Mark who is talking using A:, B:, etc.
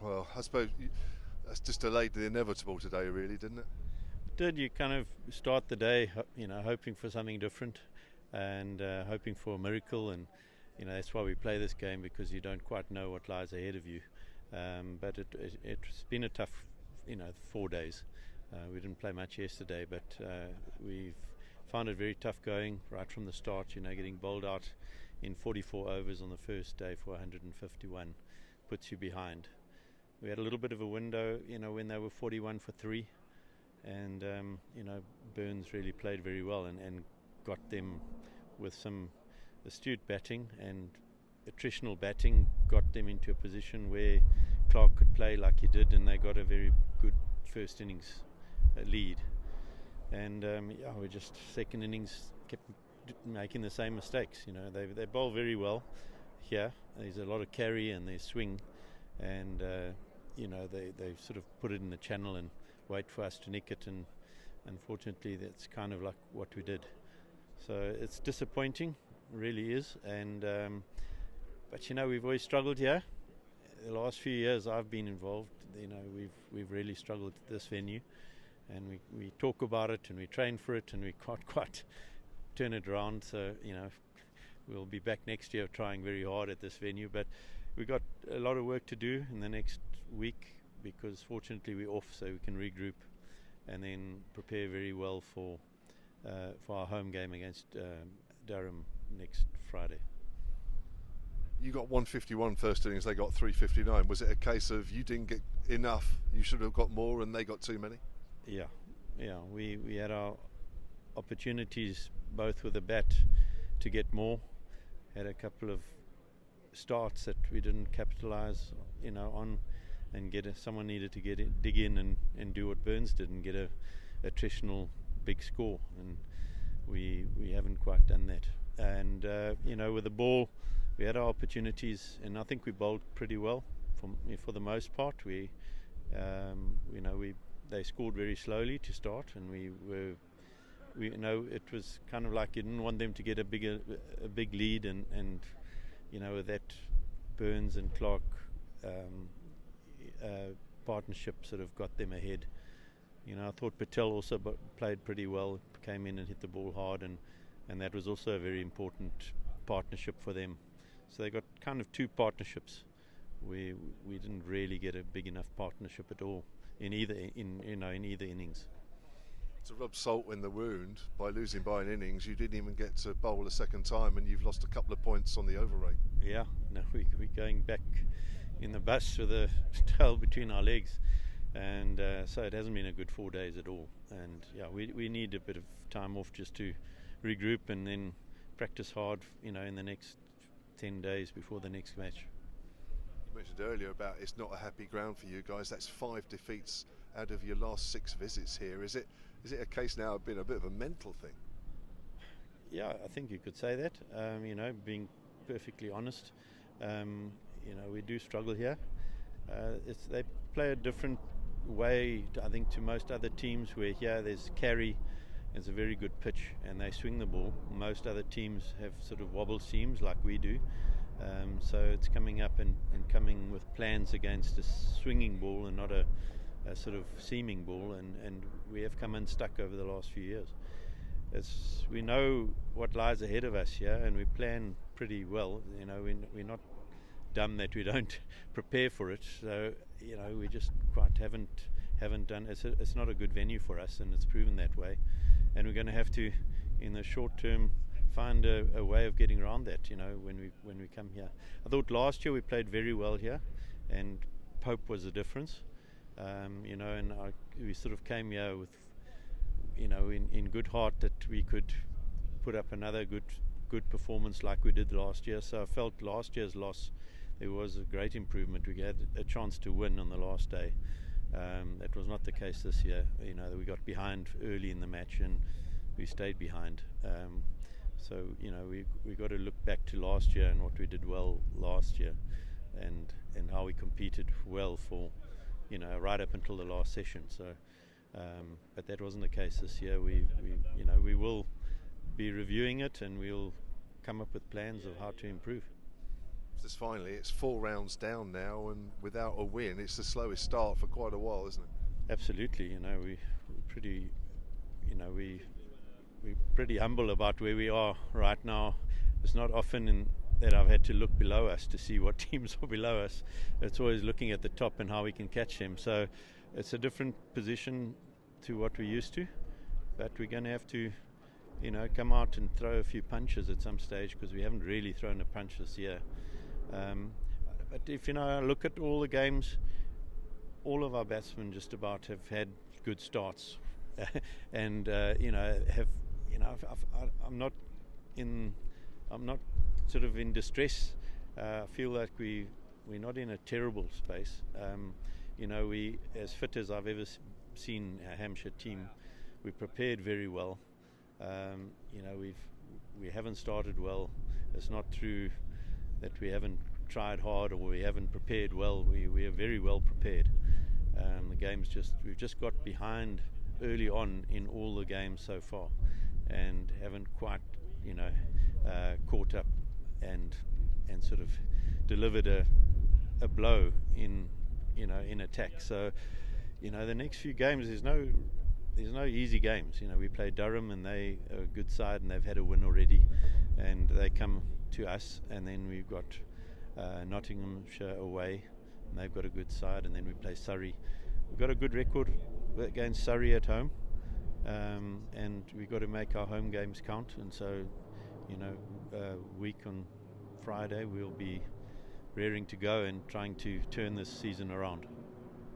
A: Well, I suppose that's just delayed the inevitable today, really, didn't it?
B: Did you kind of start the day, hoping for something different and hoping for a miracle, and that's why we play this game, because you don't quite know what lies ahead of you. But it's been a tough, 4 days. We didn't play much yesterday, but we've found it very tough going right from the start. Getting bowled out in 44 overs on the first day for 151 puts you behind. We had a little bit of a window, when they were 41 for 3. And Burns really played very well and got them with some astute batting and attritional batting, got them into a position where Clark could play like he did, and they got a very good first innings lead. And we just second innings kept making the same mistakes. They bowl very well here. There's a lot of carry and their swing, and they sort of put it in the channel and wait for us to nick it, and unfortunately that's kind of like what we did. So it's disappointing, really is. And but we've always struggled here. The last few years I've been involved, we've really struggled at this venue, and we talk about it and we train for it, and we can't quite turn it around. So we'll be back next year trying very hard at this venue, but we've got a lot of work to do in the next week, because fortunately we're off, so we can regroup and then prepare very well for our home game against Durham next Friday.
A: You got 151 first innings, they got 359. Was it a case of you didn't get enough, you should have got more, and they got too many?
B: Yeah. We had our opportunities both with the bat to get more. Had a couple of starts that we didn't capitalise on, and someone needed to dig in and do what Burns did and get a attritional big score, and we haven't quite done that. And with the ball, we had our opportunities, and I think we bowled pretty well for the most part. They scored very slowly to start, and it was kind of like you didn't want them to get a big lead, and with that Burns and Clark partnership sort of got them ahead. I thought Patel also played pretty well, came in and hit the ball hard, and that was also a very important partnership for them. So they got kind of two partnerships. We didn't really get a big enough partnership at all in either innings.
A: To rub salt in the wound, by losing by an innings, you didn't even get to bowl a second time, and you've lost a couple of points on the over rate.
B: Yeah, no, we're going back in the bus with a tail between our legs, and so it hasn't been a good 4 days at all. And we need a bit of time off just to regroup and then practice hard, in the next 10 days before the next match.
A: You mentioned earlier about it's not a happy ground for you guys. That's 5 defeats out of your last 6 visits here. Is it a case now of being a bit of a mental thing?
B: Yeah, I think you could say that. Being perfectly honest, we do struggle here. They play a different way, I think, to most other teams, where here there's carry. It's a very good pitch and they swing the ball. Most other teams have sort of wobble seams like we do. So it's coming up and coming with plans against a swinging ball and not a sort of seaming ball, and we have come unstuck over the last few years. We know what lies ahead of us here, and we plan pretty well. We're not dumb that we don't prepare for it. So we just quite haven't done. It's not a good venue for us, and it's proven that way. And we're going to have to, in the short term, find a way of getting around that. When we come here, I thought last year we played very well here, and Pope was the difference. And we sort of came here with, in good heart that we could put up another good performance like we did last year. So I felt last year's loss, there was a great improvement. We had a chance to win on the last day. That was not the case this year. We got behind early in the match and we stayed behind. So we got to look back to last year and what we did well last year, and how we competed well for right up until the last session. So but that wasn't the case this year. We will be reviewing it, and we'll come up with plans of how to improve.
A: Just finally, it's 4 rounds down now, and without a win, it's the slowest start for quite a while, isn't it?
B: Absolutely. We're pretty, we're pretty humble about where we are right now. It's not often that I've had to look below us to see what teams are below us. It's always looking at the top and how we can catch them. So it's a different position to what we're used to, but we're going to have to, come out and throw a few punches at some stage, because we haven't really thrown a punch this year. But if I look at all the games, all of our batsmen just about have had good starts, and I'm not sort of in distress. I feel like we're not in a terrible space. We, as fit as I've ever seen a Hampshire team, we prepared very well. We haven't started well. It's not true that we haven't tried hard or we haven't prepared well. We are very well prepared. We've just got behind early on in all the games so far, and haven't quite caught up and sort of delivered a blow in attack. So the next few games, there's no easy games. We play Durham, and they are a good side, and they've had a win already, and they come to us, and then we've got Nottinghamshire away, and they've got a good side, and then we play Surrey. We've got a good record against Surrey at home, and we've got to make our home games count. And so week on Friday we'll be raring to go and trying to turn this season around.